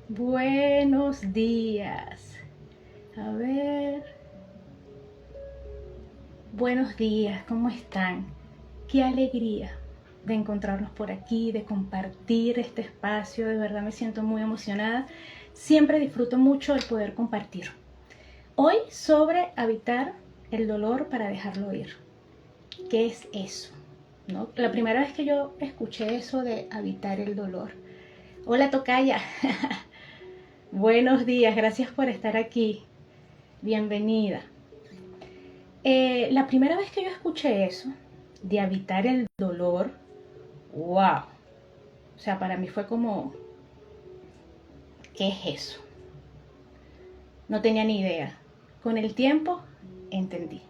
Buenos días. A ver. Buenos días, ¿cómo están? Qué alegría de encontrarnos por aquí, de compartir este espacio. De verdad me siento muy emocionada. Siempre disfruto mucho el poder compartir. Hoy sobre habitar el dolor para dejarlo ir. ¿Qué es eso? ¿No? La primera vez que yo escuché eso de habitar el dolor. Hola, tocaya. Buenos días, gracias por estar aquí. Bienvenida. La primera vez que yo escuché eso, de habitar el dolor, wow. O sea, para mí fue como, ¿qué es eso? No tenía ni idea. Con el tiempo, entendí.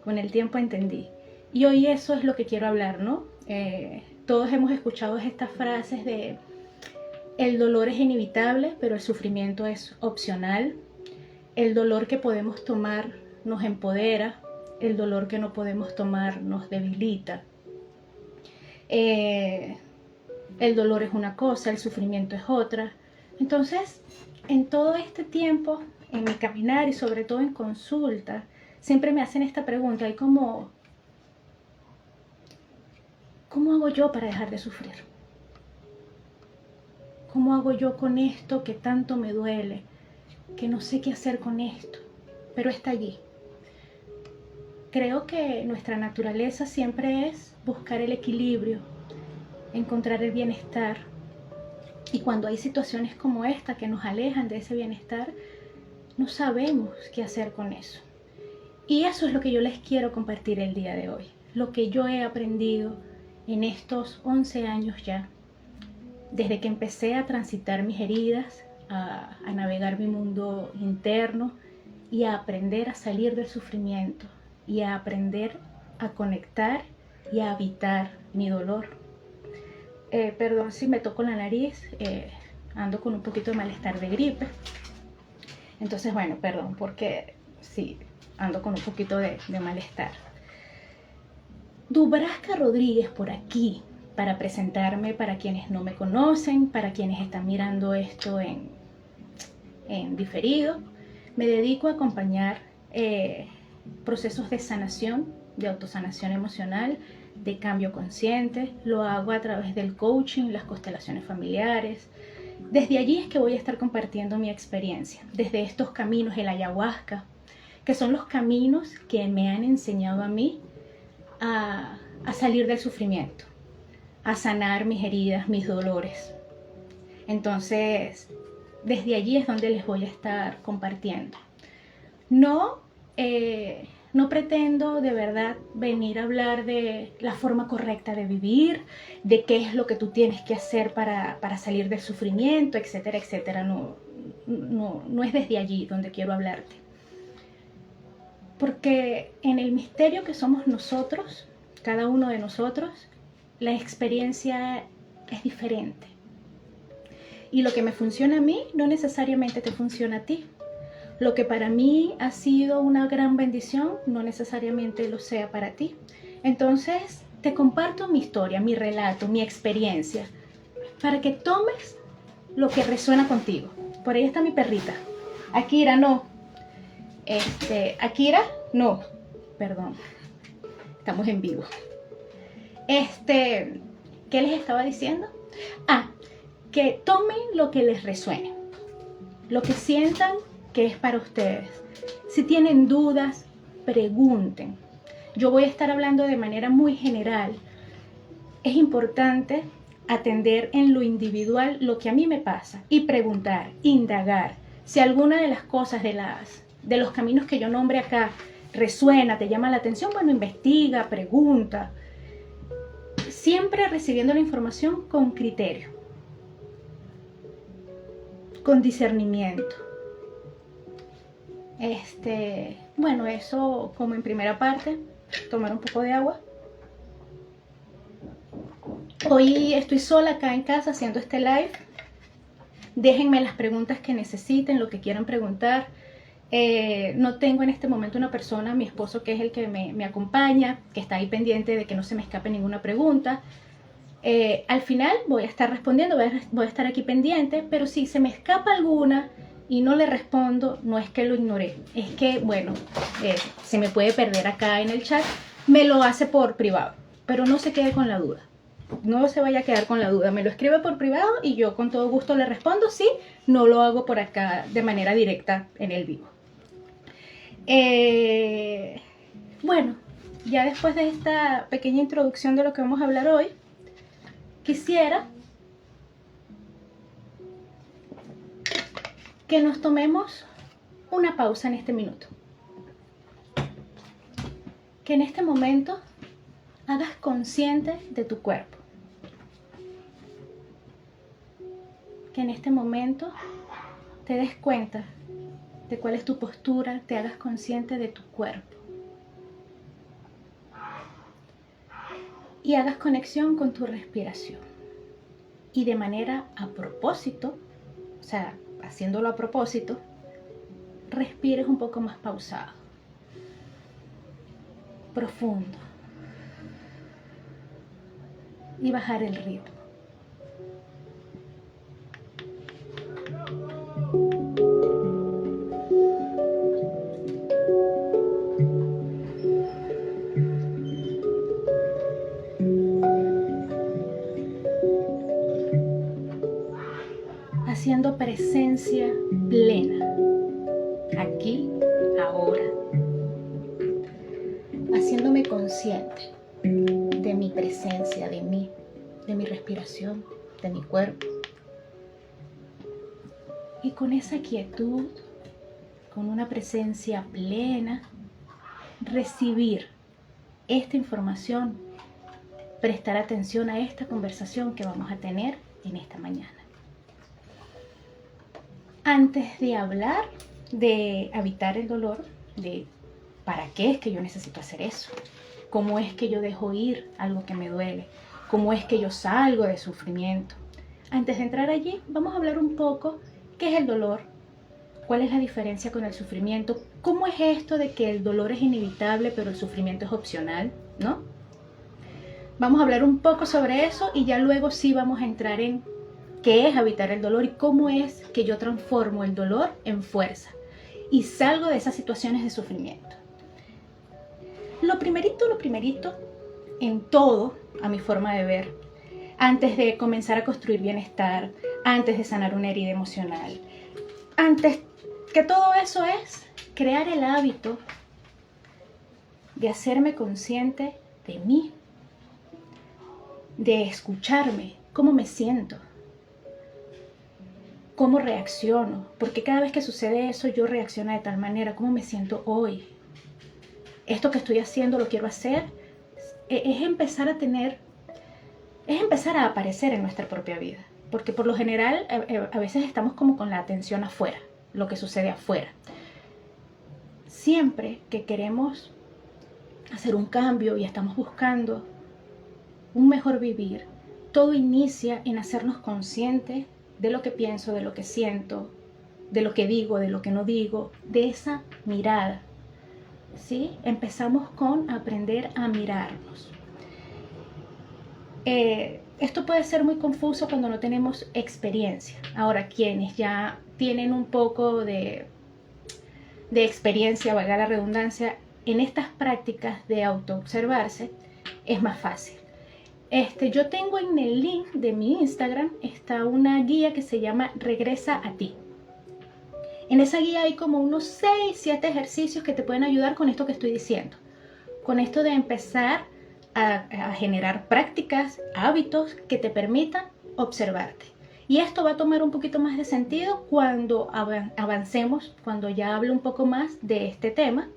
Con el tiempo entendí. Y hoy eso es lo que quiero hablar, ¿no? Todos hemos escuchado estas frases de el dolor es inevitable, pero el sufrimiento es opcional. El dolor que podemos tomar nos empodera, el dolor que no podemos tomar nos debilita. El dolor es una cosa, el sufrimiento es otra. Entonces, en todo este tiempo, en mi caminar y sobre todo en consulta, siempre me hacen esta pregunta, y ¿cómo hago yo para dejar de sufrir? ¿Cómo hago yo con esto que tanto me duele? Que no sé qué hacer con esto, pero está allí. Creo que nuestra naturaleza siempre es buscar el equilibrio, encontrar el bienestar. Y cuando hay situaciones como esta que nos alejan de ese bienestar, no sabemos qué hacer con eso. Y eso es lo que yo les quiero compartir el día de hoy. Lo que yo he aprendido en estos 11 años ya, desde que empecé a transitar mis heridas, a navegar mi mundo interno y a aprender a salir del sufrimiento y a aprender a conectar y a habitar mi dolor. Perdón si me toco la nariz, ando con un poquito de malestar de gripe. Entonces, bueno, perdón, porque sí, ando con un poquito de malestar. Dubrasca Rodríguez por aquí, para presentarme para quienes no me conocen, para quienes están mirando esto en diferido. Me dedico a acompañar procesos de sanación, de autosanación emocional, de cambio consciente. Lo hago a través del coaching, las constelaciones familiares. Desde allí es que voy a estar compartiendo mi experiencia, desde estos caminos, el ayahuasca, que son los caminos que me han enseñado a mí a salir del sufrimiento, a sanar mis heridas, mis dolores. Entonces, desde allí es donde les voy a estar compartiendo. No pretendo de verdad venir a hablar de la forma correcta de vivir, de qué es lo que tú tienes que hacer para salir del sufrimiento, etcétera, etcétera. No es desde allí donde quiero hablarte. Porque en el misterio que somos nosotros, cada uno de nosotros, la experiencia es diferente. Y lo que me funciona a mí no necesariamente te funciona a ti. Lo que para mí ha sido una gran bendición no necesariamente lo sea para ti. Entonces te comparto mi historia, mi relato, mi experiencia, para que tomes lo que resuena contigo. Por ahí está mi perrita. Akira, no. Akira, no. Perdón. Estamos en vivo. ¿Qué les estaba diciendo? Que tomen lo que les resuene, lo que sientan que es para ustedes. Si tienen dudas, pregunten. Yo voy a estar hablando de manera muy general. Es importante atender en lo individual lo que a mí me pasa y preguntar, indagar. Si alguna de las cosas de los caminos que yo nombre acá resuena, te llama la atención, bueno, investiga, pregunta. Siempre recibiendo la información con criterio, con discernimiento. Bueno, eso como en primera parte, tomar un poco de agua. Hoy estoy sola acá en casa haciendo este live. Déjenme las preguntas que necesiten, lo que quieran preguntar. No tengo en este momento una persona, mi esposo, que es el que me acompaña, que está ahí pendiente de que no se me escape ninguna pregunta. Al final voy a estar respondiendo, voy a estar aquí pendiente, pero si se me escapa alguna y no le respondo, no es que lo ignoré, es que, bueno, se me puede perder acá en el chat, me lo hace por privado, pero no se quede con la duda. No se vaya a quedar con la duda, me lo escribe por privado y yo con todo gusto le respondo, sí, no lo hago por acá de manera directa en el vivo. Bueno, ya después de esta pequeña introducción de lo que vamos a hablar hoy, quisiera que nos tomemos una pausa en este minuto. Que en este momento hagas consciente de tu cuerpo. Que en este momento te des cuenta de cuál es tu postura, te hagas consciente de tu cuerpo. Y hagas conexión con tu respiración. Y de manera a propósito, o sea, haciéndolo a propósito, respires un poco más pausado, profundo, y bajar el ritmo. Haciendo presencia plena, aquí, ahora, haciéndome consciente de mi presencia, de mí, de mi respiración, de mi cuerpo. Y con esa quietud, con una presencia plena, recibir esta información, prestar atención a esta conversación que vamos a tener en esta mañana. Antes de hablar de evitar el dolor, de para qué es que yo necesito hacer eso, cómo es que yo dejo ir algo que me duele, cómo es que yo salgo de sufrimiento. Antes de entrar allí, vamos a hablar un poco qué es el dolor, cuál es la diferencia con el sufrimiento, cómo es esto de que el dolor es inevitable pero el sufrimiento es opcional, ¿no? Vamos a hablar un poco sobre eso y ya luego sí vamos a entrar en qué es evitar el dolor y cómo es que yo transformo el dolor en fuerza y salgo de esas situaciones de sufrimiento. Lo primerito en todo, a mi forma de ver, antes de comenzar a construir bienestar, antes de sanar una herida emocional, antes que todo eso es crear el hábito de hacerme consciente de mí, de escucharme, cómo me siento, cómo reacciono, porque cada vez que sucede eso yo reacciono de tal manera, cómo me siento hoy. Esto que estoy haciendo lo quiero hacer, es empezar a aparecer en nuestra propia vida, porque por lo general a veces estamos como con la atención afuera, lo que sucede afuera. Siempre que queremos hacer un cambio y estamos buscando un mejor vivir, todo inicia en hacernos conscientes de lo que pienso, de lo que siento, de lo que digo, de lo que no digo, de esa mirada, ¿sí? Empezamos con aprender a mirarnos. Esto puede ser muy confuso cuando no tenemos experiencia. Ahora, quienes ya tienen un poco de experiencia, valga la redundancia, en estas prácticas de autoobservarse, es más fácil. Yo tengo en el link de mi Instagram, está una guía que se llama Regresa a ti. En esa guía hay como unos 6-7 ejercicios que te pueden ayudar con esto que estoy diciendo. Con esto de empezar a generar prácticas, hábitos que te permitan observarte. Y esto va a tomar un poquito más de sentido cuando avancemos, cuando ya hable un poco más de este tema.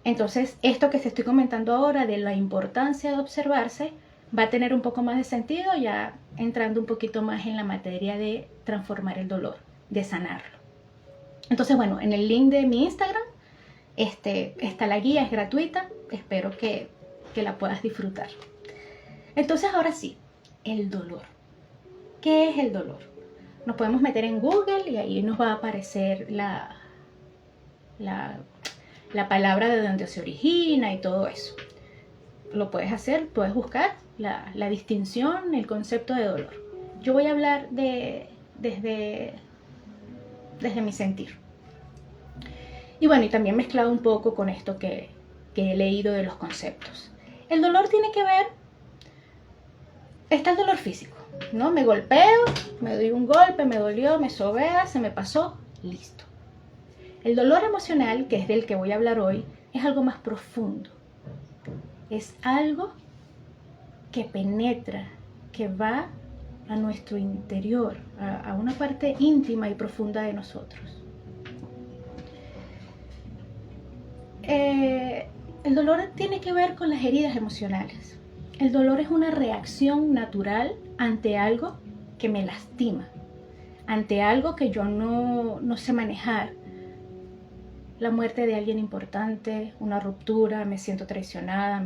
Entonces, esto que te estoy comentando ahora de la importancia de observarse, va a tener un poco más de sentido ya entrando un poquito más en la materia de transformar el dolor, de sanarlo. Entonces, bueno, en el link de mi Instagram está la guía, es gratuita, espero que la puedas disfrutar. Entonces, ahora sí, el dolor. ¿Qué es el dolor? Nos podemos meter en Google y ahí nos va a aparecer la palabra de donde se origina y todo eso. Lo puedes hacer, puedes buscar la distinción, el concepto de dolor. Yo voy a hablar desde mi sentir. Y bueno, y también mezclado un poco con esto que he leído de los conceptos. El dolor tiene que ver, está el dolor físico, ¿no? Me golpeo, me doy un golpe, me dolió, me sobea, se me pasó, listo. El dolor emocional, que es del que voy a hablar hoy, es algo más profundo. Es algo que penetra, que va a nuestro interior, a una parte íntima y profunda de nosotros. El dolor tiene que ver con las heridas emocionales. El dolor es una reacción natural ante algo que me lastima, ante algo que yo no sé manejar. La muerte de alguien importante, una ruptura, me siento traicionada,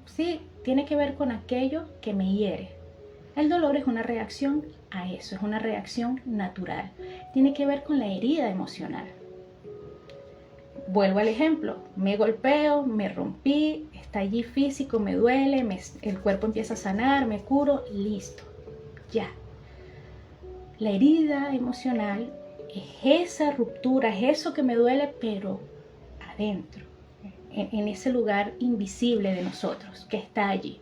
sí, tiene que ver con aquello que me hiere. El dolor es una reacción a eso, es una reacción natural. Tiene que ver con la herida emocional. Vuelvo al ejemplo, me golpeo, me rompí, está allí físico, me duele, el cuerpo empieza a sanar, me curo, listo, ya. La herida emocional es esa ruptura, es eso que me duele, pero adentro, en ese lugar invisible de nosotros, que está allí.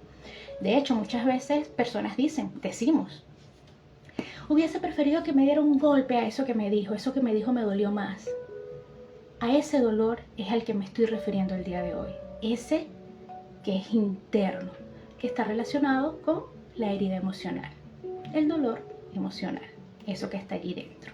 De hecho, muchas veces personas decimos, hubiese preferido que me diera un golpe a eso que me dijo me dolió más. A ese dolor es al que me estoy refiriendo el día de hoy. Ese que es interno, que está relacionado con la herida emocional. El dolor emocional, eso que está allí dentro.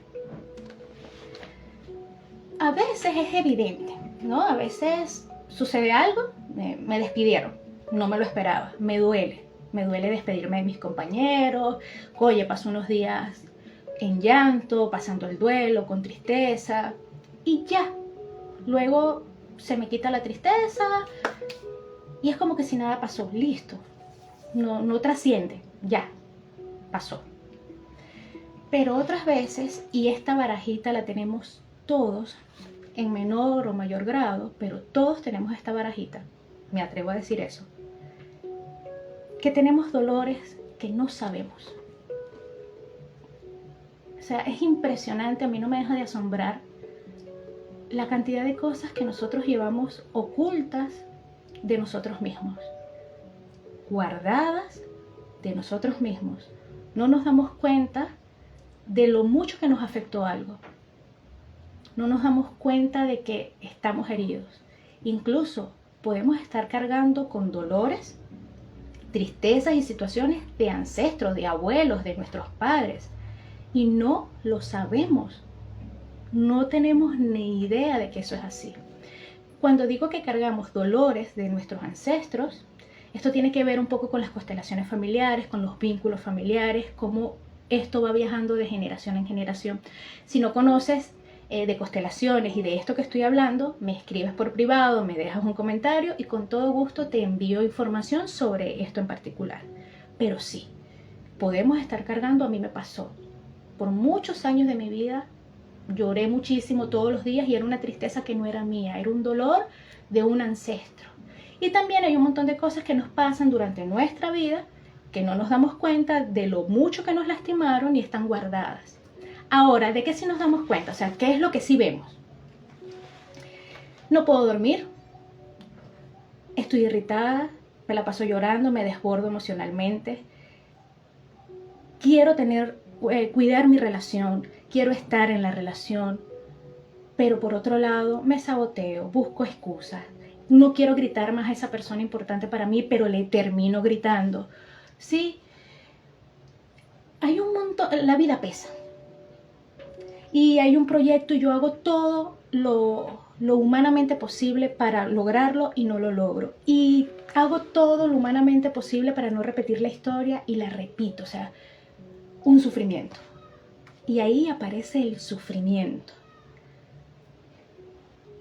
A veces es evidente, ¿no? A veces sucede algo, me despidieron, no me lo esperaba, me duele despedirme de mis compañeros, oye, paso unos días en llanto, pasando el duelo, con tristeza, y ya. Luego se me quita la tristeza y es como que si nada pasó, listo, no trasciende, ya, pasó. Pero otras veces, y esta barajita la tenemos todos, en menor o mayor grado, pero todos tenemos esta barajita, me atrevo a decir eso, que tenemos dolores que no sabemos. O sea, es impresionante, a mí no me deja de asombrar la cantidad de cosas que nosotros llevamos ocultas de nosotros mismos, guardadas de nosotros mismos. No nos damos cuenta de lo mucho que nos afectó algo. No nos damos cuenta de que estamos heridos. Incluso podemos estar cargando con dolores, tristezas y situaciones de ancestros, de abuelos, de nuestros padres. Y no lo sabemos. No tenemos ni idea de que eso es así. Cuando digo que cargamos dolores de nuestros ancestros, esto tiene que ver un poco con las constelaciones familiares, con los vínculos familiares, cómo esto va viajando de generación en generación. Si no conoces de constelaciones y de esto que estoy hablando, me escribes por privado, me dejas un comentario y con todo gusto te envío información sobre esto en particular. Pero sí, podemos estar cargando, a mí me pasó. Por muchos años de mi vida lloré muchísimo todos los días y era una tristeza que no era mía, era un dolor de un ancestro. Y también hay un montón de cosas que nos pasan durante nuestra vida que no nos damos cuenta de lo mucho que nos lastimaron y están guardadas. Ahora, ¿de qué sí nos damos cuenta? O sea, ¿qué es lo que sí vemos? No puedo dormir, estoy irritada, me la paso llorando, me desbordo emocionalmente, quiero cuidar mi relación, quiero estar en la relación, pero por otro lado me saboteo, busco excusas. No quiero gritar más a esa persona importante para mí, pero le termino gritando. Sí, hay un montón, la vida pesa. Y hay un proyecto y yo hago todo lo humanamente posible para lograrlo y no lo logro. Y hago todo lo humanamente posible para no repetir la historia y la repito, o sea, un sufrimiento. Y ahí aparece el sufrimiento.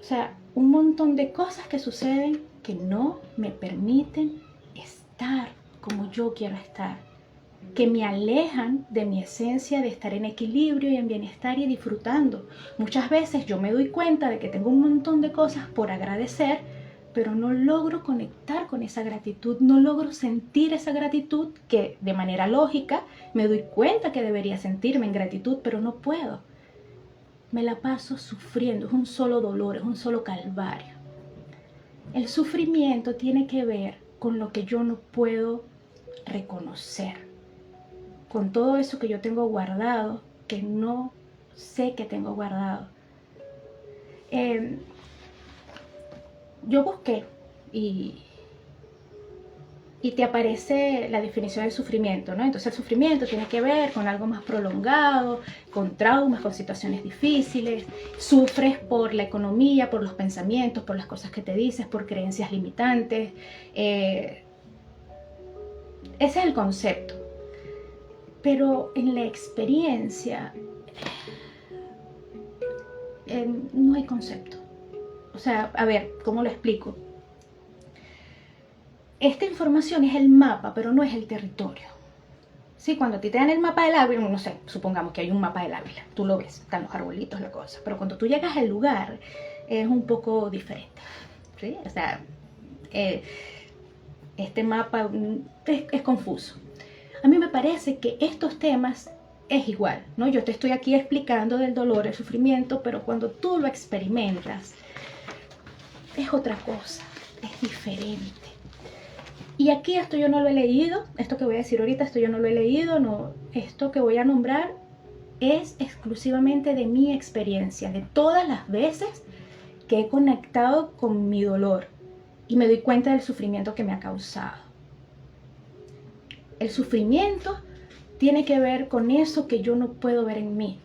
O sea, un montón de cosas que suceden que no me permiten estar como yo quiero estar, que me alejan de mi esencia de estar en equilibrio y en bienestar y disfrutando. Muchas veces yo me doy cuenta de que tengo un montón de cosas por agradecer, pero no logro conectar con esa gratitud, no logro sentir esa gratitud que de manera lógica me doy cuenta que debería sentirme en gratitud, pero no puedo. Me la paso sufriendo, es un solo dolor, es un solo calvario. El sufrimiento tiene que ver con lo que yo no puedo reconocer, con todo eso que yo tengo guardado, que no sé que tengo guardado. Yo busqué y te aparece la definición de sufrimiento, ¿no? Entonces el sufrimiento tiene que ver con algo más prolongado, con traumas, con situaciones difíciles. Sufres por la economía, por los pensamientos, por las cosas que te dices, por creencias limitantes. Ese es el concepto. Pero en la experiencia no hay concepto. O sea, a ver, ¿cómo lo explico? Esta información es el mapa, pero no es el territorio. Sí, cuando a ti te dan el mapa del Ávila, no sé, supongamos que hay un mapa del Ávila, tú lo ves, están los arbolitos, la cosa, pero cuando tú llegas al lugar es un poco diferente, ¿sí? O sea, este mapa es confuso. A mí me parece que estos temas es igual, ¿no? Yo te estoy aquí explicando del dolor, el sufrimiento, pero cuando tú lo experimentas, es otra cosa, es diferente. Y aquí esto yo no lo he leído, esto que voy a decir ahorita, esto yo no lo he leído, no, esto que voy a nombrar es exclusivamente de mi experiencia, de todas las veces que he conectado con mi dolor y me doy cuenta del sufrimiento que me ha causado. El sufrimiento tiene que ver con eso que yo no puedo ver en mí.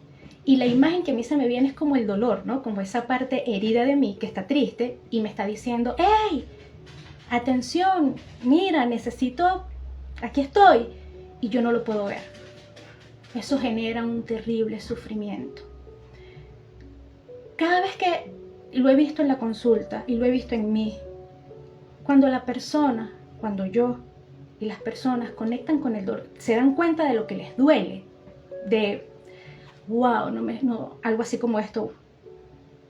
Y la imagen que a mí se me viene es como el dolor, ¿no? Como esa parte herida de mí que está triste y me está diciendo, ¡hey! Atención, mira, necesito, aquí estoy, y yo no lo puedo ver. Eso genera un terrible sufrimiento. Cada vez que lo he visto en la consulta y lo he visto en mí, cuando yo y las personas conectan con el dolor, se dan cuenta de lo que les duele, de, wow, algo así como esto,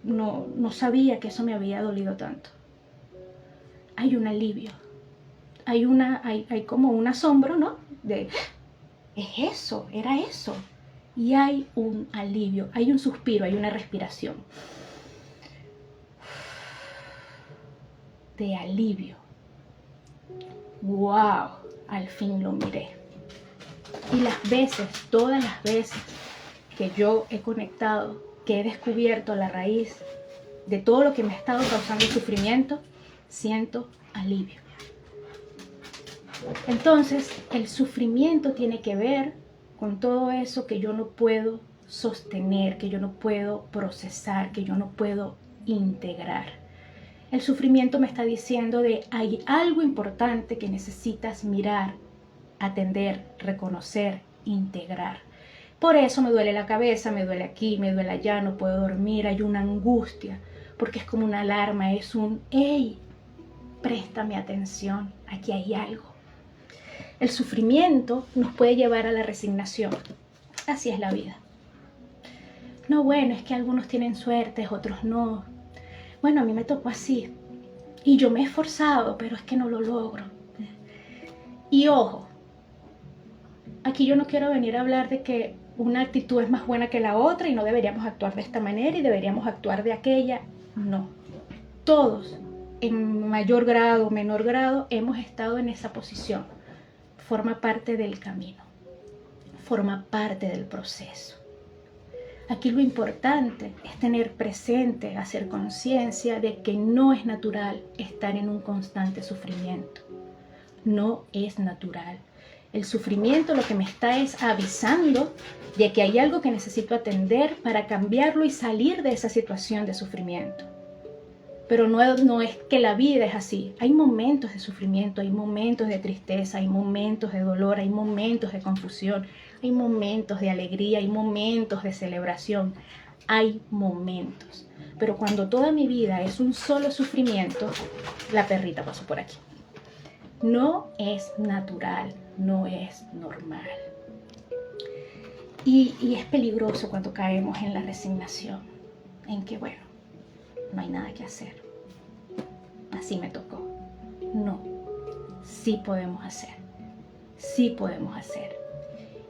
no sabía que eso me había dolido tanto. Hay un alivio, hay como un asombro, ¿no? De, es eso, era eso. Y hay un alivio, hay un suspiro, hay una respiración de alivio. ¡Wow! Al fin lo miré. Y todas las veces que yo he conectado, que he descubierto la raíz de todo lo que me ha estado causando sufrimiento, siento alivio. Entonces, el sufrimiento tiene que ver con todo eso que yo no puedo sostener, que yo no puedo procesar, que yo no puedo integrar. El sufrimiento me está diciendo de hay algo importante que necesitas mirar, atender, reconocer, integrar. Por eso me duele la cabeza, me duele aquí, me duele allá, no puedo dormir, hay una angustia, porque es como una alarma, es un ¡hey! Préstame atención, aquí hay algo. El sufrimiento nos puede llevar a la resignación. Así es la vida. No, bueno, es que algunos tienen suerte, otros no. Bueno, a mí me tocó así. Y yo me he esforzado, pero es que no lo logro. Y ojo, aquí yo no quiero venir a hablar de que una actitud es más buena que la otra y no deberíamos actuar de esta manera y deberíamos actuar de aquella. No. Todos, en mayor grado o menor grado, hemos estado en esa posición. Forma parte del camino, forma parte del proceso. Aquí lo importante es tener presente, hacer conciencia de que no es natural estar en un constante sufrimiento. No es natural. El sufrimiento lo que me está es avisando de que hay algo que necesito atender para cambiarlo y salir de esa situación de sufrimiento. Pero no es que la vida es así. Hay momentos de sufrimiento, hay momentos de tristeza, hay momentos de dolor, hay momentos de confusión, hay momentos de alegría, hay momentos de celebración. Hay momentos. Pero cuando toda mi vida es un solo sufrimiento, la perrita pasó por aquí. No es natural, no es normal. Y es peligroso cuando caemos en la resignación, en que, bueno, no hay nada que hacer. así me tocó. No, sí podemos hacer. Sí podemos hacer.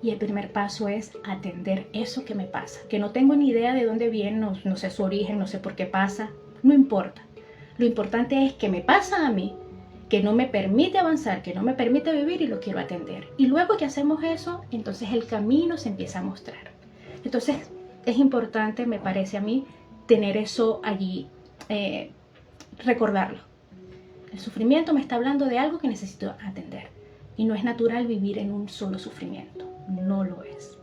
Y el primer paso es atender eso que me pasa, que no tengo ni idea de dónde viene, no sé su origen, no sé por qué pasa, no importa. Lo importante es que me pasa a mí, que no me permite avanzar, que no me permite vivir y lo quiero atender. Y luego que hacemos eso, entonces el camino se empieza a mostrar. Entonces es importante, me parece a mí, tener eso allí, recordarlo. El sufrimiento me está hablando de algo que necesito atender. Y no es natural vivir en un solo sufrimiento. No lo es.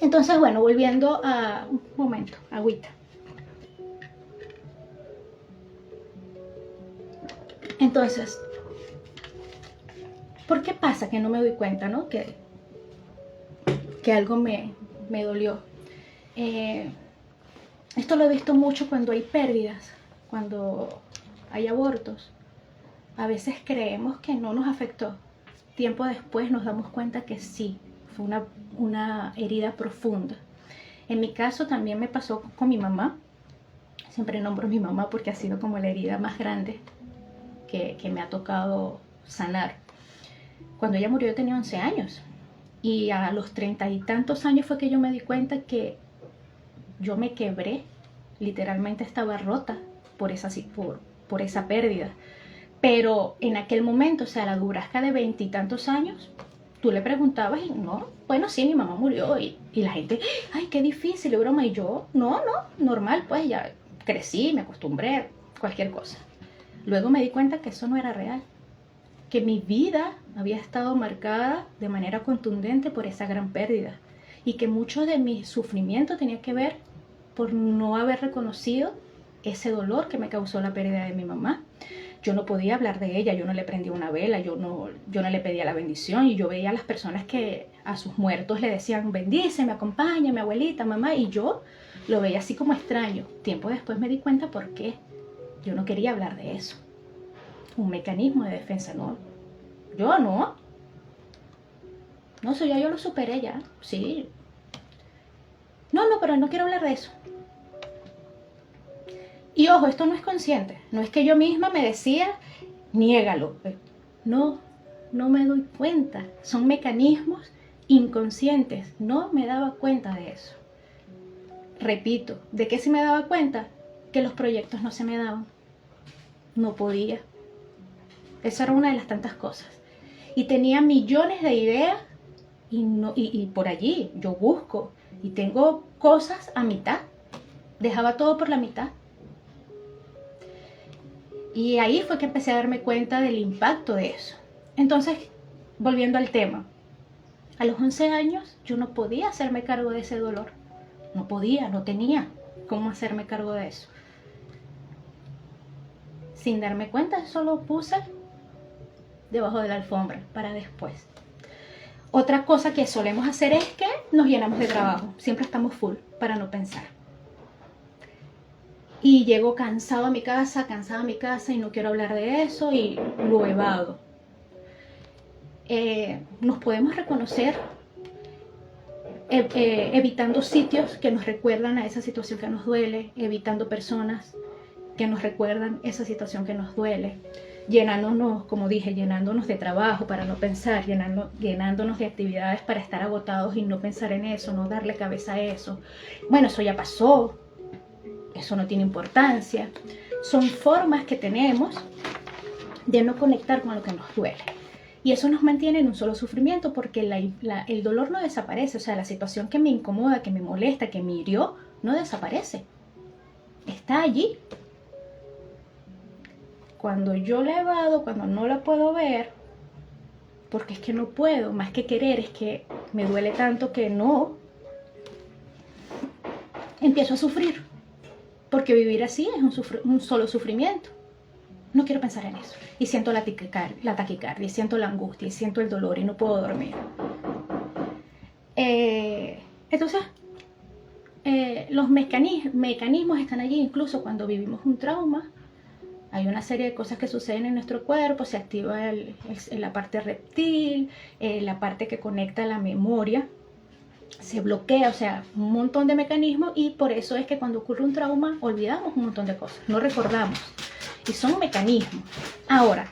Entonces, bueno, volviendo a... Un momento, agüita. Entonces, ¿por qué pasa que no me doy cuenta, ¿no? Que algo me dolió. Esto lo he visto mucho cuando hay pérdidas, cuando hay abortos. A veces creemos que no nos afectó. Tiempo después nos damos cuenta que sí, fue una herida profunda. En mi caso también me pasó con mi mamá. Siempre nombro a mi mamá porque ha sido como la herida más grande que me ha tocado sanar. Cuando ella murió yo tenía 11 años. Y a los 30 y tantos años fue que yo me di cuenta que yo me quebré. Literalmente estaba rota por esa pérdida. Pero en aquel momento, o sea, la Durasca de 20 y tantos años, tú le preguntabas y no, bueno, sí, mi mamá murió y la gente, ay, qué difícil, y broma, y yo, no, normal, pues ya crecí, me acostumbré, cualquier cosa. Luego me di cuenta que eso no era real, que mi vida había estado marcada de manera contundente por esa gran pérdida y que mucho de mi sufrimiento tenía que ver por no haber reconocido ese dolor que me causó la pérdida de mi mamá. Yo no podía hablar de ella, yo no le prendía una vela, yo no le pedía la bendición y yo veía a las personas que a sus muertos le decían bendíceme, acompáñame, abuelita, mamá, y yo lo veía así como extraño. Tiempo después me di cuenta por qué. Yo no quería hablar de eso. Un mecanismo de defensa, no. Yo no. No, eso ya yo lo superé ya, sí. No, pero no quiero hablar de eso. Y ojo, esto no es consciente, no es que yo misma me decía, niégalo. No me doy cuenta, son mecanismos inconscientes, no me daba cuenta de eso. Repito, ¿de qué sí me daba cuenta? Que los proyectos no se me daban, no podía. Esa era una de las tantas cosas. Y tenía millones de ideas y por allí yo busco y tengo cosas a mitad, dejaba todo por la mitad. Y ahí fue que empecé a darme cuenta del impacto de eso. Entonces, volviendo al tema, a los 11 años yo no podía hacerme cargo de ese dolor. No podía, no tenía cómo hacerme cargo de eso. Sin darme cuenta, eso lo puse debajo de la alfombra para después. Otra cosa que solemos hacer es que nos llenamos de trabajo. Siempre estamos full para no pensar. Y llego cansada a mi casa y no quiero hablar de eso y lo evado. Nos podemos reconocer evitando sitios que nos recuerdan a esa situación que nos duele, evitando personas que nos recuerdan esa situación que nos duele, llenándonos, como dije, llenándonos de trabajo para no pensar, llenándonos de actividades para estar agotados y no pensar en eso, no darle cabeza a eso. Bueno, eso ya pasó. Eso no tiene importancia. Son formas que tenemos de no conectar con lo que nos duele. Y eso nos mantiene en un solo sufrimiento porque el dolor no desaparece. O sea, la situación que me incomoda, que me molesta, que me hirió, no desaparece. Está allí. Cuando yo la evado, cuando no la puedo ver, porque es que no puedo, más que querer, es que me duele tanto que no, empiezo a sufrir. Porque vivir así es un solo sufrimiento. No quiero pensar en eso. Y siento la taquicardia, y siento la angustia, y siento el dolor, y no puedo dormir. Entonces, los mecanismos están allí, incluso cuando vivimos un trauma. Hay una serie de cosas que suceden en nuestro cuerpo, se activa la parte reptil, la parte que conecta la memoria, se bloquea, o sea, un montón de mecanismos y por eso es que cuando ocurre un trauma olvidamos un montón de cosas, no recordamos. y son mecanismos. Ahora,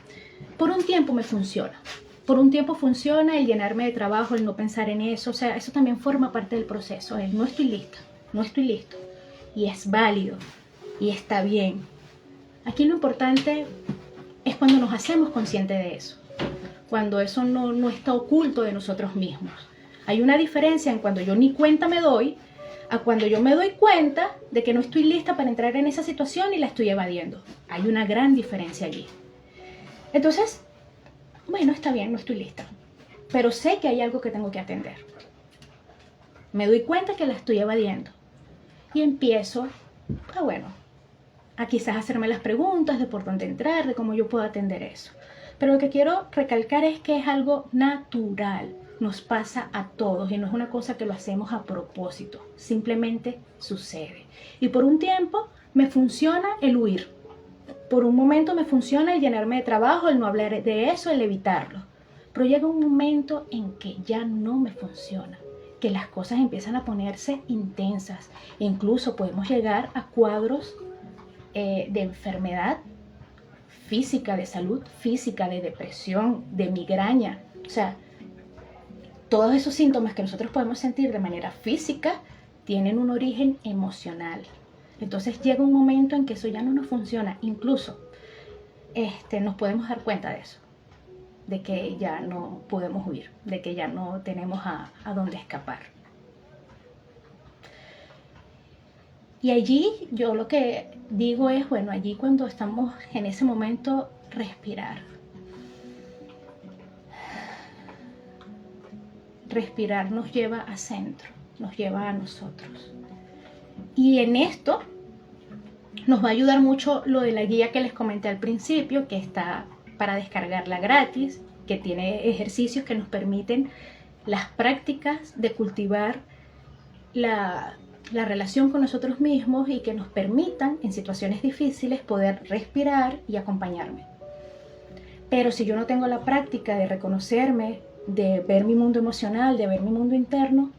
por un tiempo me funciona. Por un tiempo funciona el llenarme de trabajo, el no pensar en eso. O sea, eso también forma parte del proceso. El no estoy lista, no estoy listo. Y es válido y está bien. Aquí lo importante es cuando nos hacemos conscientes de eso. Cuando eso no está oculto de nosotros mismos. Hay una diferencia en cuando yo ni cuenta me doy, a cuando yo me doy cuenta de que no estoy lista para entrar en esa situación y la estoy evadiendo. Hay una gran diferencia allí. Entonces, bueno, está bien, no estoy lista, pero sé que hay algo que tengo que atender. Me doy cuenta que la estoy evadiendo y empiezo, a quizás hacerme las preguntas de por dónde entrar, de cómo yo puedo atender eso. Pero lo que quiero recalcar es que es algo natural, nos pasa a todos y no es una cosa que lo hacemos a propósito, simplemente sucede. Y por un tiempo me funciona el huir. Por un momento me funciona el llenarme de trabajo, el no hablar de eso, el evitarlo. Pero llega un momento en que ya no me funciona, que las cosas empiezan a ponerse intensas. E incluso podemos llegar a cuadros de enfermedad física, de salud física, de depresión, de migraña. O sea, todos esos síntomas que nosotros podemos sentir de manera física tienen un origen emocional. Entonces llega un momento en que eso ya no nos funciona. Incluso nos podemos dar cuenta de eso, de que ya no podemos huir, de que ya no tenemos a dónde escapar. Y allí yo lo que digo es, allí cuando estamos en ese momento, respirar. Respirar nos lleva a centro, nos lleva a nosotros. Y en esto nos va a ayudar mucho lo de la guía que les comenté al principio, que está para descargarla gratis, que tiene ejercicios que nos permiten las prácticas de cultivar la relación con nosotros mismos y que nos permitan en situaciones difíciles poder respirar y acompañarme. Pero si yo no tengo la práctica de reconocerme, de ver mi mundo emocional, de ver mi mundo interno,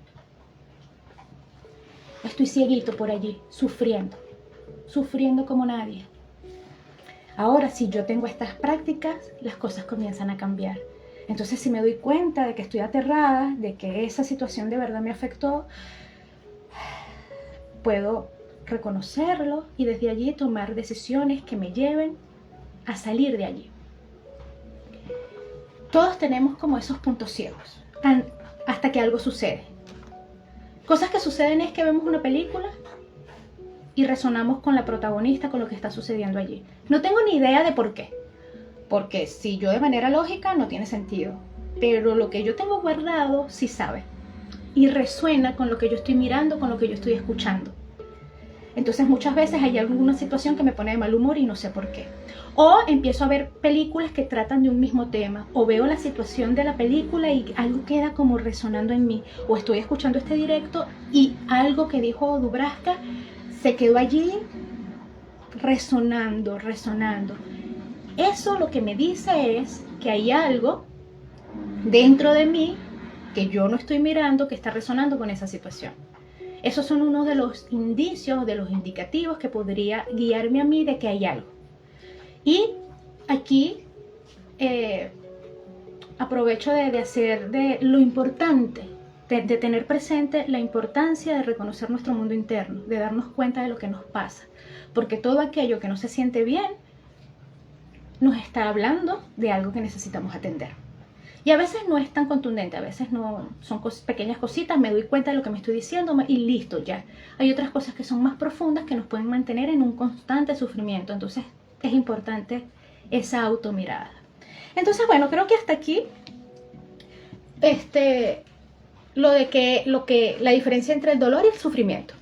estoy cieguito por allí, sufriendo como nadie. Ahora, si yo tengo estas prácticas, las cosas comienzan a cambiar. Entonces, si me doy cuenta de que estoy aterrada, de que esa situación de verdad me afectó, puedo reconocerlo y desde allí tomar decisiones que me lleven a salir de allí. Todos tenemos como esos puntos ciegos, hasta que algo sucede. Cosas que suceden es que vemos una película y resonamos con la protagonista, con lo que está sucediendo allí. No tengo ni idea de por qué, porque si yo de manera lógica no tiene sentido, pero lo que yo tengo guardado sí sabe y resuena con lo que yo estoy mirando, con lo que yo estoy escuchando. Entonces muchas veces hay alguna situación que me pone de mal humor y no sé por qué. O empiezo a ver películas que tratan de un mismo tema, o veo la situación de la película y algo queda como resonando en mí, o estoy escuchando este directo y algo que dijo Dubrasca se quedó allí resonando. Eso lo que me dice es que hay algo dentro de mí que yo no estoy mirando que está resonando con esa situación. Esos son uno de los indicios, de los indicativos que podría guiarme a mí de que hay algo. Y aquí aprovecho de hacer de lo importante, de tener presente la importancia de reconocer nuestro mundo interno, de darnos cuenta de lo que nos pasa. Porque todo aquello que no se siente bien nos está hablando de algo que necesitamos atender. Y a veces no es tan contundente, a veces no son pequeñas cositas, me doy cuenta de lo que me estoy diciendo y listo ya. Hay otras cosas que son más profundas que nos pueden mantener en un constante sufrimiento, entonces es importante esa automirada. Entonces, bueno, creo que hasta aquí la diferencia entre el dolor y el sufrimiento.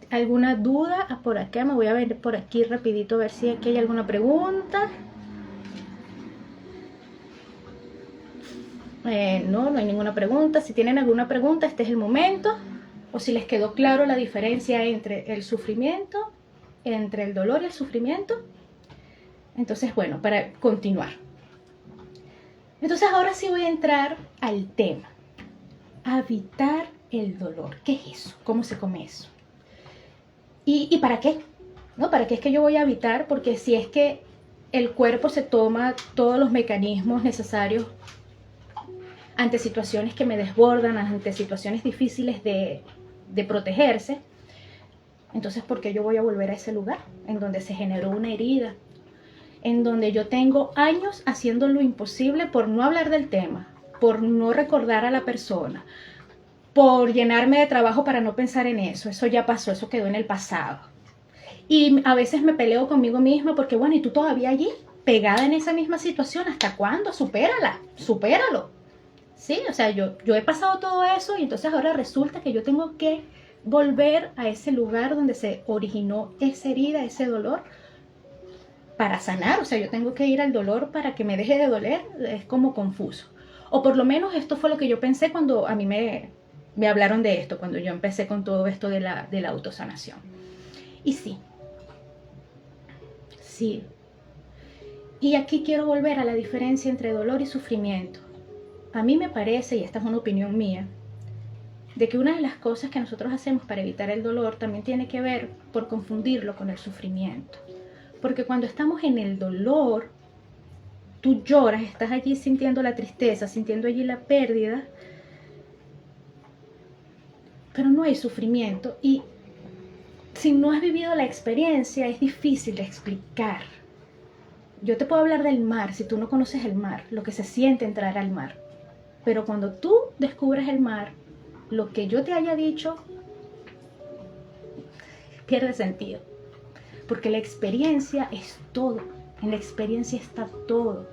¿Alguna duda? Por acá me voy a ver por aquí rapidito a ver si aquí hay alguna pregunta. No hay ninguna pregunta. Si tienen alguna pregunta, este es el momento. O si les quedó claro la diferencia entre el sufrimiento, entre el dolor y el sufrimiento. Entonces, bueno, para continuar. Entonces, ahora sí voy a entrar al tema. Habitar el dolor. ¿Qué es eso? ¿Cómo se come eso? ¿Y para qué? ¿no? ¿Para qué es que yo voy a evitar? Porque si es que el cuerpo se toma todos los mecanismos necesarios ante situaciones que me desbordan, ante situaciones difíciles de protegerse, entonces ¿por qué yo voy a volver a ese lugar en donde se generó una herida? En donde yo tengo años haciendo lo imposible por no hablar del tema, por no recordar a la persona, por llenarme de trabajo para no pensar en eso. Eso ya pasó, eso quedó en el pasado. Y a veces me peleo conmigo misma porque, bueno, ¿y tú todavía allí, pegada en esa misma situación? ¿Hasta cuándo? Supérala, supéralo. Sí, o sea, yo he pasado todo eso y entonces ahora resulta que yo tengo que volver a ese lugar donde se originó esa herida, ese dolor, para sanar. O sea, yo tengo que ir al dolor para que me deje de doler. Es como confuso. O por lo menos esto fue lo que yo pensé cuando a mí me hablaron de esto, cuando yo empecé con todo esto de la autosanación. Y sí. Y aquí quiero volver a la diferencia entre dolor y sufrimiento. A mí me parece, y esta es una opinión mía, de que una de las cosas que nosotros hacemos para evitar el dolor también tiene que ver por confundirlo con el sufrimiento. Porque cuando estamos en el dolor, tú lloras, estás allí sintiendo la tristeza, sintiendo allí la pérdida, pero no hay sufrimiento. Y si no has vivido la experiencia, es difícil de explicar. Yo te puedo hablar del mar si tú no conoces el mar, lo que se siente entrar al mar. Pero cuando tú descubres el mar, lo que yo te haya dicho pierde sentido. Porque la experiencia es todo. En la experiencia está todo.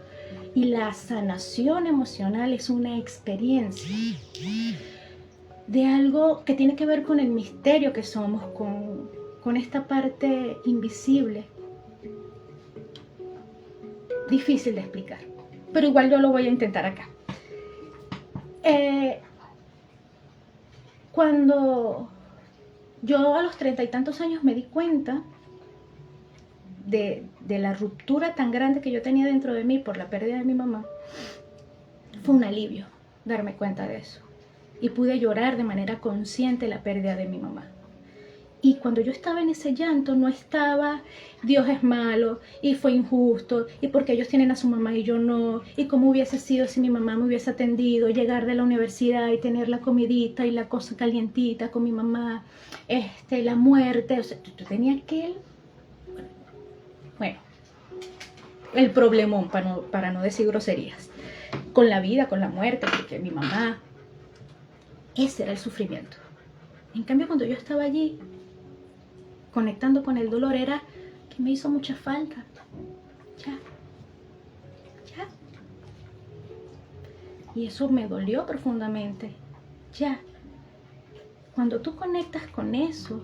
Y la sanación emocional es una experiencia de algo que tiene que ver con el misterio que somos, con esta parte invisible. Difícil de explicar. Pero igual yo lo voy a intentar acá. Cuando yo a los 30 y tantos años me di cuenta de la ruptura tan grande que yo tenía dentro de mí por la pérdida de mi mamá, fue un alivio darme cuenta de eso. Y pude llorar de manera consciente la pérdida de mi mamá. Y cuando yo estaba en ese llanto, no estaba Dios es malo y fue injusto y porque ellos tienen a su mamá y yo no, y cómo hubiese sido si mi mamá me hubiese atendido, llegar de la universidad y tener la comidita y la cosa calientita con mi mamá, la muerte. O sea, yo tenía aquel, bueno, el problemón, para no decir groserías, con la vida, con la muerte, porque mi mamá, ese era el sufrimiento. En cambio, cuando yo estaba allí conectando con el dolor, era que me hizo mucha falta. Ya. Y eso me dolió profundamente. Ya. Cuando tú conectas con eso,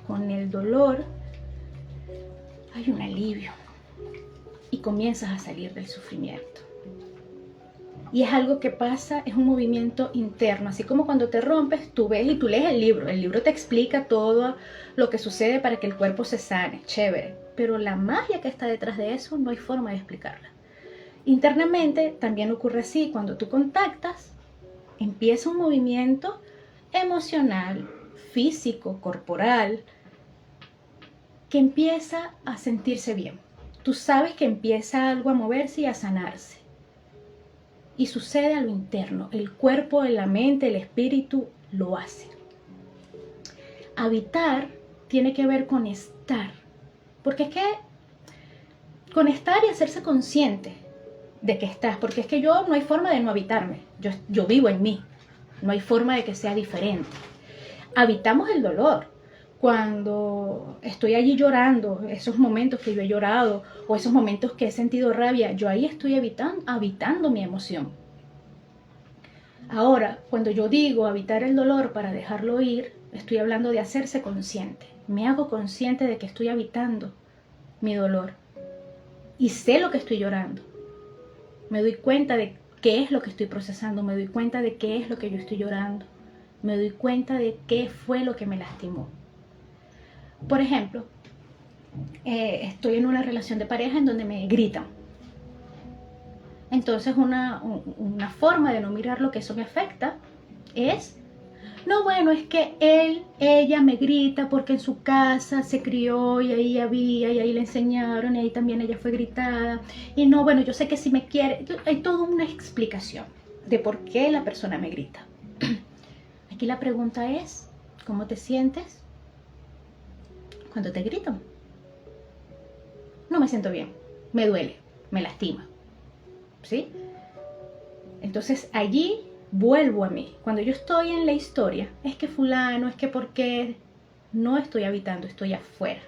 con el dolor, hay un alivio. Y comienzas a salir del sufrimiento. Y es algo que pasa, es un movimiento interno. Así como cuando te rompes, tú ves y tú lees el libro. El libro te explica todo lo que sucede para que el cuerpo se sane. Chévere. Pero la magia que está detrás de eso no hay forma de explicarla. Internamente también ocurre así. Cuando tú contactas, empieza un movimiento emocional, físico, corporal, que empieza a sentirse bien. Tú sabes que empieza algo a moverse y a sanarse. Y sucede a lo interno. El cuerpo, la mente, el espíritu lo hace. Habitar tiene que ver con estar. Porque es que con estar y hacerse consciente de que estás. Porque es que yo no hay forma de no habitarme. Yo vivo en mí. No hay forma de que sea diferente. Habitamos el dolor. Cuando estoy allí llorando, esos momentos que yo he llorado o esos momentos que he sentido rabia, yo ahí estoy habitando mi emoción. Ahora, cuando yo digo habitar el dolor para dejarlo ir, estoy hablando de hacerse consciente. Me hago consciente de que estoy habitando mi dolor y sé lo que estoy llorando. Me doy cuenta de qué es lo que estoy procesando, me doy cuenta de qué es lo que yo estoy llorando, me doy cuenta de qué fue lo que me lastimó. Por ejemplo, estoy en una relación de pareja en donde me gritan. Entonces una forma de no mirar lo que eso me afecta es No, bueno, es que ella me grita porque en su casa se crió y ahí había y ahí le enseñaron y ahí también ella fue gritada. Y no, bueno, yo sé que si me quiere, hay toda una explicación de por qué la persona me grita. Aquí la pregunta es, ¿cómo te sientes cuando te gritan? No me siento bien, me duele, me lastima, ¿sí? Entonces allí vuelvo a mí. Cuando yo estoy en la historia, es que fulano, es que porque no estoy habitando, estoy afuera.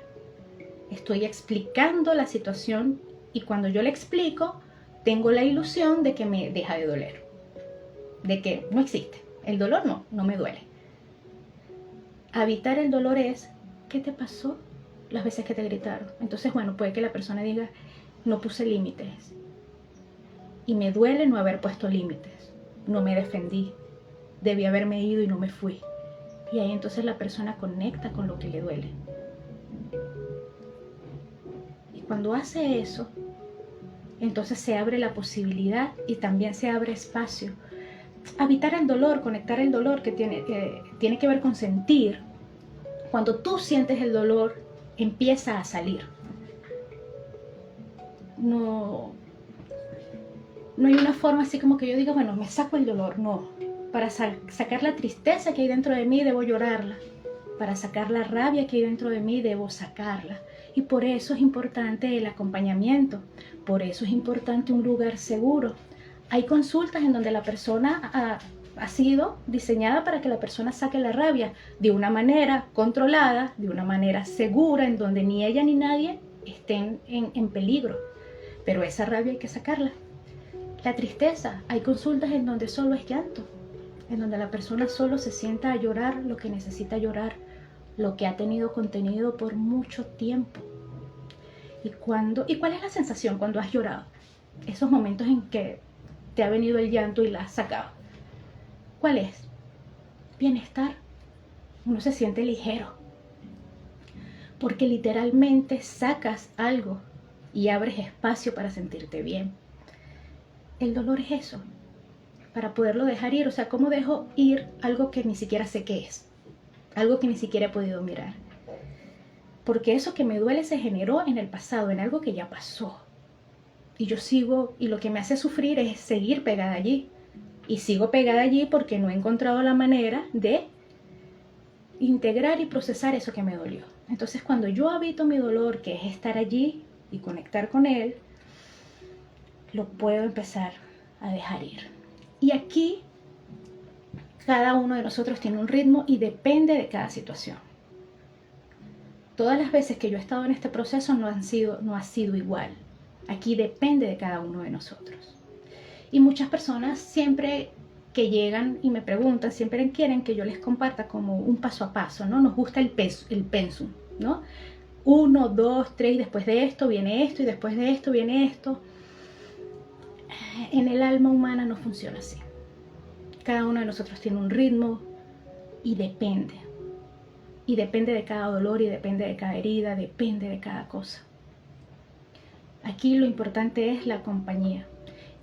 Estoy explicando la situación y cuando yo la explico, tengo la ilusión de que me deja de doler, de que no existe. El dolor no me duele. Habitar el dolor es, ¿qué te pasó las veces que te gritaron? Entonces, bueno, puede que la persona diga, no puse límites. Y me duele no haber puesto límites. No me defendí. Debí haberme ido y no me fui. Y ahí entonces la persona conecta con lo que le duele. Y cuando hace eso, entonces se abre la posibilidad y también se abre espacio. Habitar el dolor, conectar el dolor que tiene que ver con sentir. Cuando tú sientes el dolor, empieza a salir. No hay una forma así como que yo diga, bueno, me saco el dolor. No. Para sacar la tristeza que hay dentro de mí, debo llorarla. Para sacar la rabia que hay dentro de mí, debo sacarla. Y por eso es importante el acompañamiento. Por eso es importante un lugar seguro. Hay consultas en donde la persona ha sido diseñada para que la persona saque la rabia de una manera controlada, de una manera segura, en donde ni ella ni nadie estén en peligro. Pero esa rabia hay que sacarla. La tristeza, hay consultas en donde solo es llanto, en donde la persona solo se sienta a llorar lo que necesita llorar, lo que ha tenido contenido por mucho tiempo. ¿Y cuál es la sensación cuando has llorado? Esos momentos en que te ha venido el llanto y la has sacado. ¿Cuál es? Bienestar. Uno se siente ligero, porque literalmente sacas algo y abres espacio para sentirte bien. El dolor es eso, para poderlo dejar ir. O sea, ¿cómo dejo ir algo que ni siquiera sé qué es? Algo que ni siquiera he podido mirar. Porque eso que me duele se generó en el pasado, en algo que ya pasó. Y yo sigo, y lo que me hace sufrir es seguir pegada allí. Y sigo pegada allí porque no he encontrado la manera de integrar y procesar eso que me dolió. Entonces, cuando yo habito mi dolor, que es estar allí y conectar con él, lo puedo empezar a dejar ir. Y aquí cada uno de nosotros tiene un ritmo y depende de cada situación. Todas las veces que yo he estado en este proceso no ha sido igual. Aquí depende de cada uno de nosotros. Y muchas personas siempre que llegan y me preguntan, siempre quieren que yo les comparta como un paso a paso, ¿no? Nos gusta el pensum, ¿no? 1, 2, 3, después de esto viene esto y después de esto viene esto. En el alma humana no funciona así. Cada uno de nosotros tiene un ritmo y depende. Y depende de cada dolor y depende de cada herida, depende de cada cosa. Aquí lo importante es la compañía.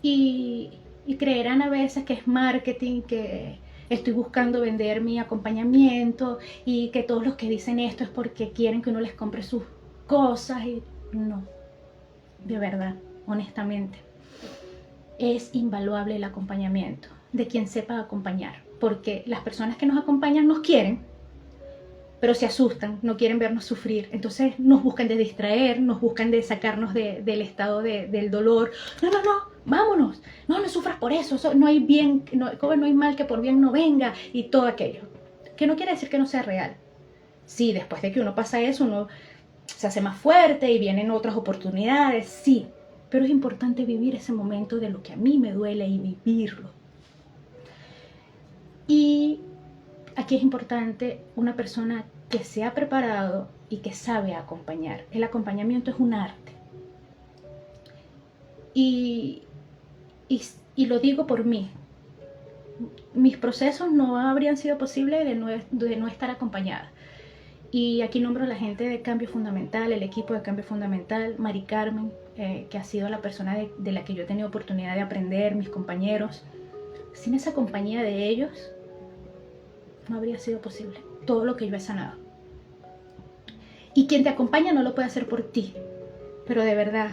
Y creerán a veces que es marketing, que estoy buscando vender mi acompañamiento y que todos los que dicen esto es porque quieren que uno les compre sus cosas. Y no, de verdad, honestamente. Es invaluable el acompañamiento de quien sepa acompañar, porque las personas que nos acompañan nos quieren, pero se asustan, no quieren vernos sufrir, entonces nos buscan de distraer, nos buscan de sacarnos del estado del dolor. No, vámonos, no sufras por eso no hay bien, no hay mal que por bien no venga y todo aquello, que no quiere decir que no sea real. Sí, después de que uno pasa eso, uno se hace más fuerte y vienen otras oportunidades, sí, pero es importante vivir ese momento de lo que a mí me duele y vivirlo. Y aquí es importante una persona que se ha preparado y que sabe acompañar. El acompañamiento es un arte. Y lo digo por mí. Mis procesos no habrían sido posibles de no estar acompañada. Y aquí nombro a la gente de Cambio Fundamental, el equipo de Cambio Fundamental, Mari Carmen, que ha sido la persona de la que yo he tenido oportunidad de aprender, mis compañeros. Sin esa compañía de ellos, no habría sido posible todo lo que yo he sanado. Y quien te acompaña no lo puede hacer por ti, pero de verdad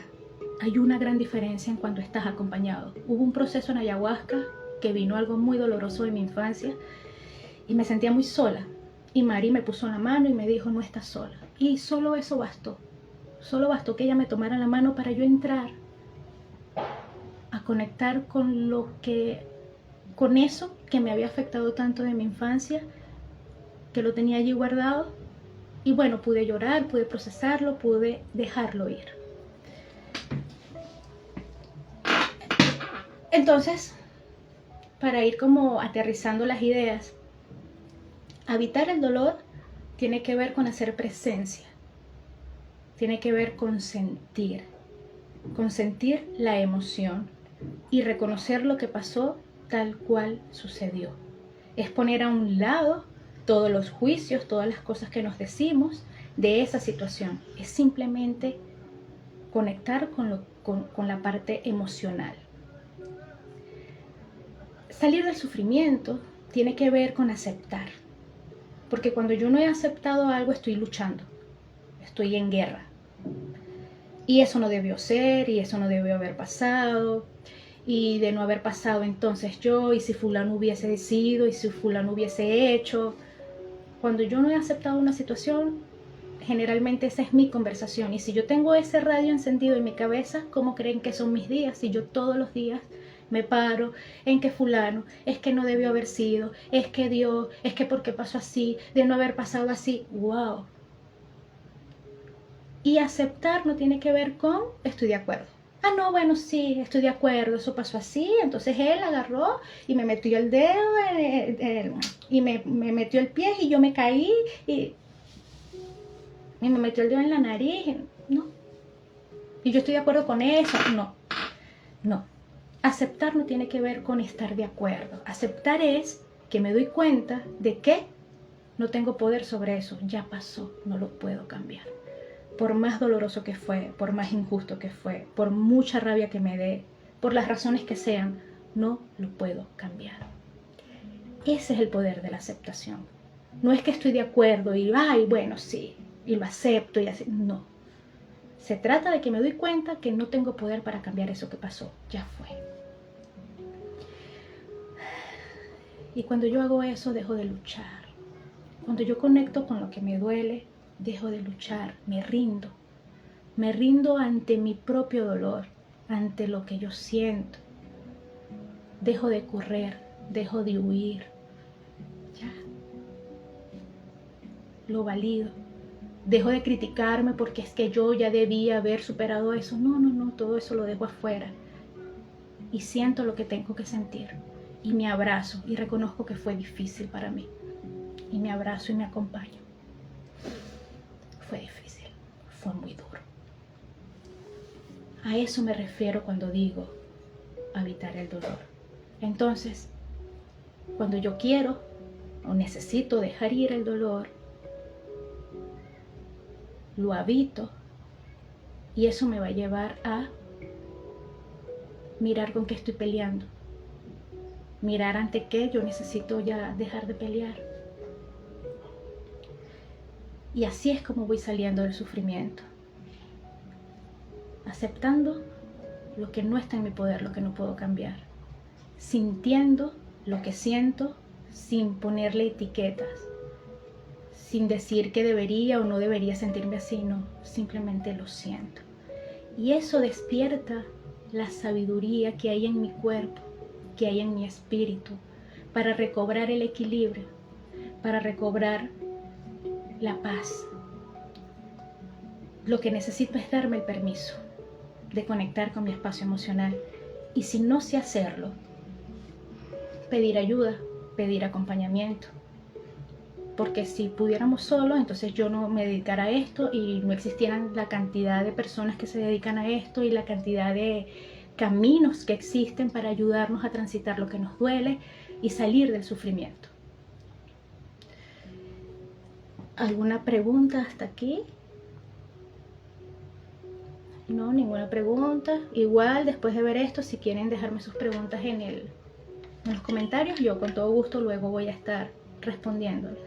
hay una gran diferencia en cuando estás acompañado. Hubo un proceso en ayahuasca que vino algo muy doloroso de mi infancia y me sentía muy sola. Y Mari me puso la mano y me dijo, no estás sola. Y solo eso bastó. Solo bastó que ella me tomara la mano para yo entrar a conectar con eso que me había afectado tanto de mi infancia, que lo tenía allí guardado. Y bueno, pude llorar, pude procesarlo, pude dejarlo ir. Entonces, para ir como aterrizando las ideas, habitar el dolor tiene que ver con hacer presencia, tiene que ver con sentir la emoción y reconocer lo que pasó tal cual sucedió. Es poner a un lado todos los juicios, todas las cosas que nos decimos de esa situación. Es simplemente conectar con la parte emocional. Salir del sufrimiento tiene que ver con aceptar. Porque cuando yo no he aceptado algo, estoy luchando. Estoy en guerra. Y eso no debió ser, y eso no debió haber pasado. Y de no haber pasado entonces yo, y si fulano hubiese decidido, y si fulano hubiese hecho. Cuando yo no he aceptado una situación, generalmente esa es mi conversación. Y si yo tengo ese radio encendido en mi cabeza, ¿cómo creen que son mis días? Si yo todos los días me paro en que fulano, es que no debió haber sido, es que Dios, es que porque pasó así, de no haber pasado así. ¡Wow! Y aceptar no tiene que ver con estoy de acuerdo. Ah, no, bueno, sí, estoy de acuerdo, eso pasó así. Entonces él agarró y me metió el dedo y me metió el pie y yo me caí y me metió el dedo en la nariz. No. Y yo estoy de acuerdo con eso. No, no. Aceptar no tiene que ver con estar de acuerdo. Aceptar es que me doy cuenta de que no tengo poder sobre eso. Ya pasó, no lo puedo cambiar. Por más doloroso que fue, por más injusto que fue, por mucha rabia que me dé, por las razones que sean, no lo puedo cambiar. Ese es el poder de la aceptación. No es que estoy de acuerdo y, ay, bueno, sí, y lo acepto y así. No. Se trata de que me doy cuenta que no tengo poder para cambiar eso que pasó. Ya fue. Y cuando yo hago eso, dejo de luchar. Cuando yo conecto con lo que me duele, dejo de luchar, me rindo. Me rindo ante mi propio dolor, ante lo que yo siento. Dejo de correr, dejo de huir. Ya. Lo valido. Dejo de criticarme porque es que yo ya debía haber superado eso. No, todo eso lo dejo afuera. Y siento lo que tengo que sentir. Y me abrazo y reconozco que fue difícil para mí. Y me abrazo y me acompaño. Fue difícil, fue muy duro. A eso me refiero cuando digo habitar el dolor. Entonces, cuando yo quiero o necesito dejar ir el dolor, lo habito y eso me va a llevar a mirar con qué estoy peleando. Mirar ante qué yo necesito ya dejar de pelear. Y así es como voy saliendo del sufrimiento. Aceptando lo que no está en mi poder, lo que no puedo cambiar. Sintiendo lo que siento sin ponerle etiquetas. Sin decir que debería o no debería sentirme así, no. Simplemente lo siento. Y eso despierta la sabiduría que hay en mi cuerpo, que hay en mi espíritu, para recobrar el equilibrio, para recobrar la paz. Lo que necesito es darme el permiso de conectar con mi espacio emocional. Y si no sé hacerlo, pedir ayuda, pedir acompañamiento. Porque si pudiéramos solo, entonces yo no me dedicara a esto y no existieran la cantidad de personas que se dedican a esto y la cantidad de caminos que existen para ayudarnos a transitar lo que nos duele y salir del sufrimiento. ¿Alguna pregunta hasta aquí? No, ninguna pregunta. Igual, después de ver esto, si quieren dejarme sus preguntas en los comentarios, yo con todo gusto luego voy a estar respondiéndoles.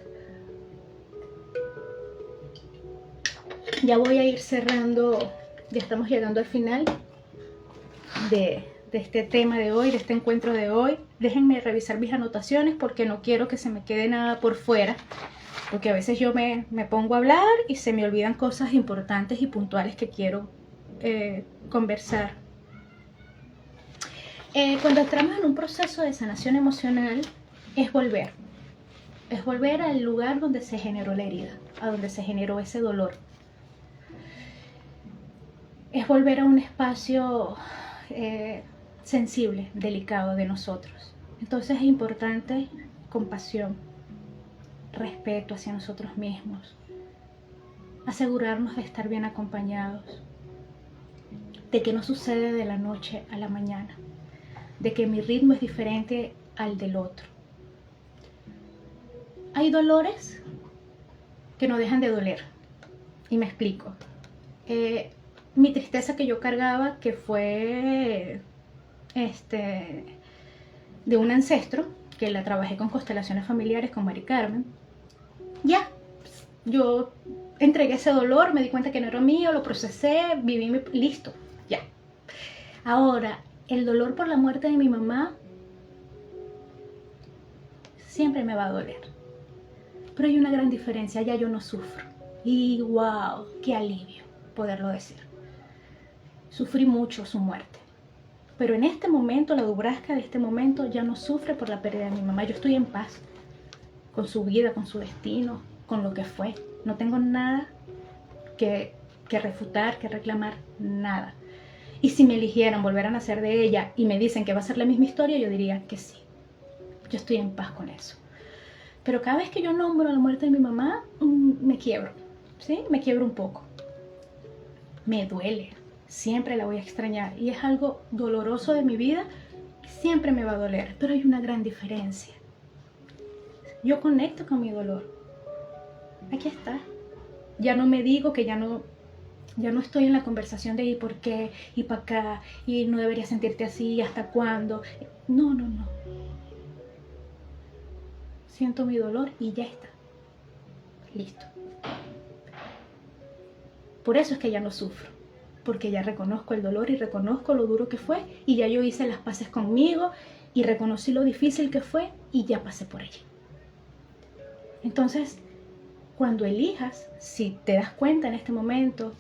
Ya voy a ir cerrando, ya estamos llegando al final de este tema de hoy, de este encuentro de hoy. Déjenme revisar mis anotaciones porque no quiero que se me quede nada por fuera, porque a veces yo me pongo a hablar y se me olvidan cosas importantes y puntuales que quiero conversar. Cuando entramos en un proceso de sanación emocional, es volver al lugar donde se generó la herida, a donde se generó ese dolor. Es volver a un espacio sensible, delicado de nosotros. Entonces es importante compasión, respeto hacia nosotros mismos, asegurarnos de estar bien acompañados, de que no sucede de la noche a la mañana, de que mi ritmo es diferente al del otro. Hay dolores que no dejan de doler, y me explico. Mi tristeza que yo cargaba, que fue de un ancestro, que la trabajé con constelaciones familiares con Mari Carmen, ya, yo entregué ese dolor, me di cuenta que no era mío, lo procesé, viví, listo, ya. Ahora, el dolor por la muerte de mi mamá siempre me va a doler, pero hay una gran diferencia, ya yo no sufro, y wow, qué alivio poderlo decir. Sufrí mucho su muerte, pero en este momento, la Dubrasca de este momento ya no sufre por la pérdida de mi mamá. Yo estoy en paz con su vida, con su destino, con lo que fue. No tengo nada que refutar, que reclamar, nada. Y si me eligieran volver a nacer de ella y me dicen que va a ser la misma historia, yo diría que sí. Yo estoy en paz con eso. Pero cada vez que yo nombro la muerte de mi mamá, me quiebro, ¿sí? Me quiebro un poco. Me duele. Siempre la voy a extrañar y es algo doloroso de mi vida, siempre me va a doler, pero hay una gran diferencia. Yo conecto con mi dolor. Aquí está. Ya no me digo que ya no estoy en la conversación de ¿y por qué? ¿Y para acá? ¿Y no deberías sentirte así? ¿Hasta cuándo? No. Siento mi dolor y ya está. Listo. Por eso es que ya no sufro. Porque ya reconozco el dolor y reconozco lo duro que fue y ya yo hice las paces conmigo y reconocí lo difícil que fue y ya pasé por ella. Entonces, cuando elijas, si te das cuenta en este momento,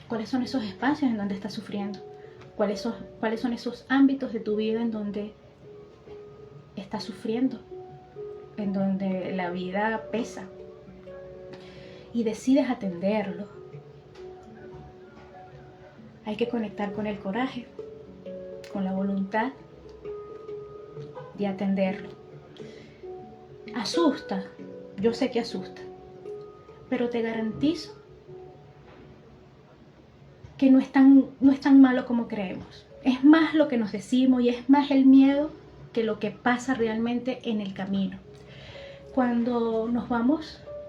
cuáles son esos espacios en donde estás sufriendo, cuáles son esos ámbitos de tu vida en donde estás sufriendo, en donde la vida pesa y decides atenderlo. Hay que conectar con el coraje, con la voluntad de atenderlo. Asusta, yo sé que asusta, pero te garantizo que no es tan malo como creemos. Es más lo que nos decimos y es más el miedo que lo que pasa realmente en el camino. Cuando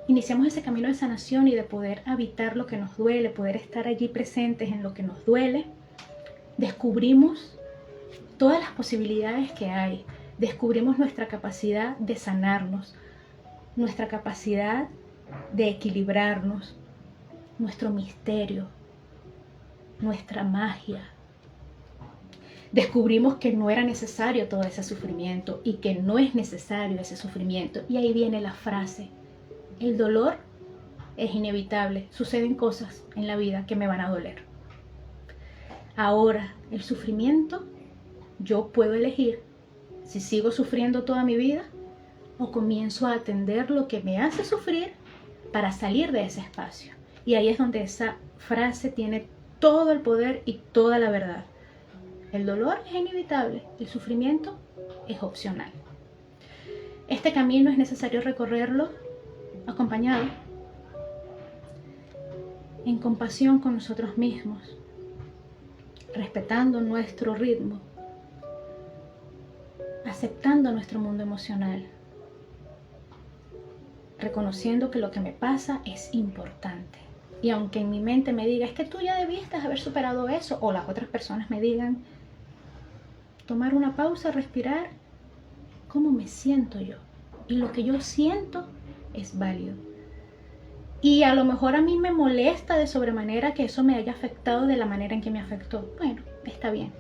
iniciamos ese camino de sanación y de poder habitar lo que nos duele, poder estar allí presentes en lo que nos duele, descubrimos todas las posibilidades que hay, descubrimos nuestra capacidad de sanarnos, nuestra capacidad de equilibrarnos, nuestro misterio, nuestra magia. Descubrimos que no era necesario todo ese sufrimiento y que no es necesario ese sufrimiento. Y ahí viene la frase: el dolor es inevitable, suceden cosas en la vida que me van a doler. Ahora, el sufrimiento, yo puedo elegir si sigo sufriendo toda mi vida o comienzo a atender lo que me hace sufrir para salir de ese espacio. Y ahí es donde esa frase tiene todo el poder y toda la verdad. El dolor es inevitable, el sufrimiento es opcional. Este camino es necesario recorrerlo acompañado, en compasión con nosotros mismos, respetando nuestro ritmo, aceptando nuestro mundo emocional, reconociendo que lo que me pasa es importante. Y aunque en mi mente me diga, es que tú ya debiste haber superado eso, o las otras personas me digan, tomar una pausa, respirar, ¿cómo me siento yo? y lo que yo siento es válido. Y a lo mejor a mí me molesta de sobremanera que eso me haya afectado de la manera en que me afectó. Bueno, está bien.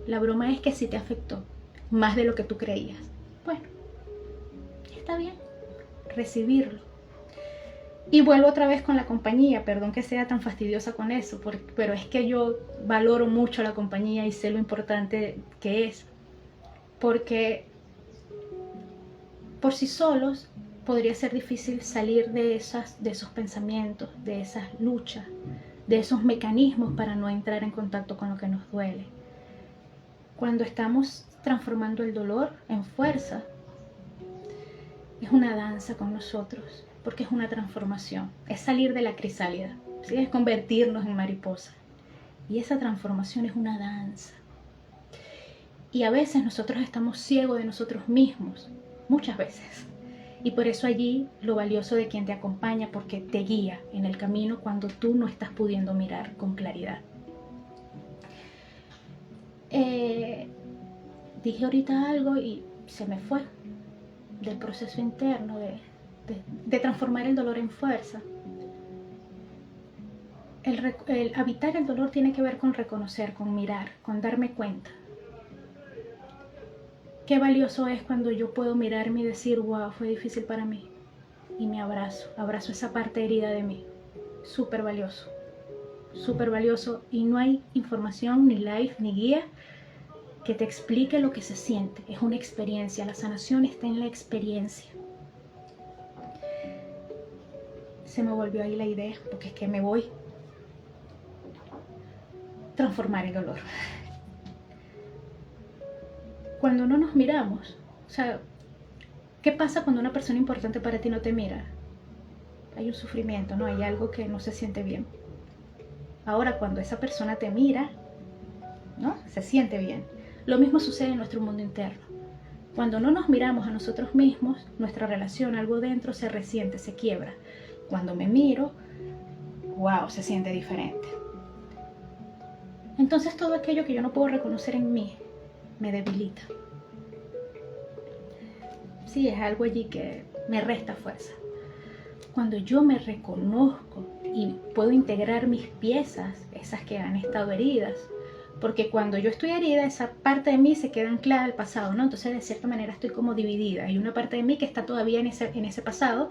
La broma es que sí te afectó, más de lo que tú creías. Bueno, está bien, recibirlo. Y vuelvo otra vez con la compañía, perdón que sea tan fastidiosa con eso, pero es que yo valoro mucho la compañía y sé lo importante que es. Porque por sí solos podría ser difícil salir de esos pensamientos, de esas luchas, de esos mecanismos para no entrar en contacto con lo que nos duele. Cuando estamos transformando el dolor en fuerza, es una danza con nosotros, porque es una transformación, es salir de la crisálida, ¿sí? Es convertirnos en mariposa. Y esa transformación es una danza. Y a veces nosotros estamos ciegos de nosotros mismos, muchas veces. Y por eso allí lo valioso de quien te acompaña, porque te guía en el camino cuando tú no estás pudiendo mirar con claridad. Dije ahorita algo y se me fue del proceso interno de transformar el dolor en fuerza. El habitar el dolor tiene que ver con reconocer, con mirar, con darme cuenta. Qué valioso es cuando yo puedo mirarme y decir, wow, fue difícil para mí. Y me abrazo esa parte herida de mí. Súper valioso. Súper valioso. Y no hay información, ni live, ni guía que te explique lo que se siente. Es una experiencia. La sanación está en la experiencia. Se me volvió ahí la idea, porque es que me voy. Transformar el dolor. Cuando no nos miramos, o sea, ¿qué pasa cuando una persona importante para ti no te mira? Hay un sufrimiento, ¿no? Hay algo que no se siente bien. Ahora, cuando esa persona te mira, ¿no? Se siente bien. Lo mismo sucede en nuestro mundo interno. Cuando no nos miramos a nosotros mismos, nuestra relación, algo dentro se resiente, se quiebra. Cuando me miro, wow, se siente diferente. Entonces todo aquello que yo no puedo reconocer en mí, me debilita. Sí, es algo allí que me resta fuerza. Cuando yo me reconozco y puedo integrar mis piezas, esas que han estado heridas, porque cuando yo estoy herida, esa parte de mí se queda anclada al pasado, ¿no? Entonces, de cierta manera, estoy como dividida. Hay una parte de mí que está todavía en ese pasado,